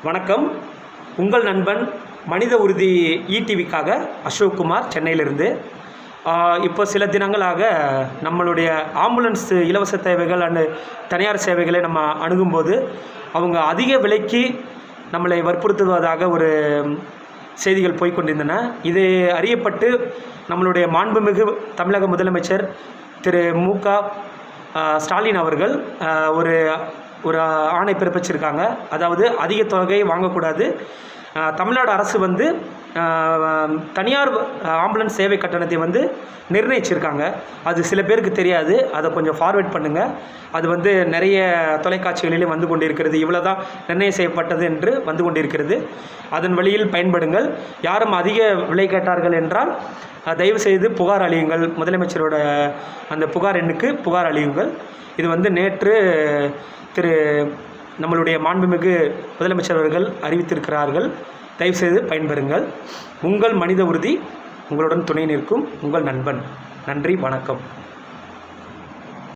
வணக்கம். உங்கள் நண்பன் மனித உறுதி இடிவிக்காக அசோக்குமார் சென்னையிலிருந்து. இப்போ சில தினங்களாக நம்மளுடைய ஆம்புலன்ஸ் இலவச தேவைகள் அண்டு தனியார் சேவைகளை நம்ம அணுகும்போது அவங்க அதிக விலைக்கு நம்மளை வற்புறுத்துவதாக ஒரு செய்திகள் போய்கொண்டிருந்தன. இது அறியப்பட்டு நம்மளுடைய மாண்புமிகு தமிழக முதலமைச்சர் திரு மு.க. ஸ்டாலின் அவர்கள் ஒரு ஆணை பிறப்பிச்சிருக்காங்க. அதாவது அதிக தொகை வாங்கக்கூடாது. தமிழ்நாடு அரசு தனியார் ஆம்புலன்ஸ் சேவை கட்டணத்தை நிர்ணயிச்சிருக்காங்க. அது சில பேருக்கு தெரியாது. அதை கொஞ்சம் ஃபார்வேர்ட் பண்ணுங்கள். அது நிறைய தொலைக்காட்சிகளிலும் வந்து கொண்டிருக்கிறது. இவ்வளோ தான் நிர்ணயம் செய்யப்பட்டது என்று வந்து கொண்டிருக்கிறது. அதன் வழியில் பயன்படுங்கள். யாரும் அதிக விலை கேட்டார்கள் என்றால் தயவுசெய்து புகார் அளியுங்கள். முதலமைச்சரோட அந்த புகார் எண்ணுக்கு புகார் அளியுங்கள். இது நேற்று நம்மளுடைய மாண்புமிகு முதலமைச்சர் அவர்கள் அறிவித்திருக்கிறார்கள். தயவுசெய்து பயன்பெறுங்கள். உங்கள் மனித உறுதி உங்களுடன் துணை நிற்கும் உங்கள் நண்பன். நன்றி, வணக்கம்.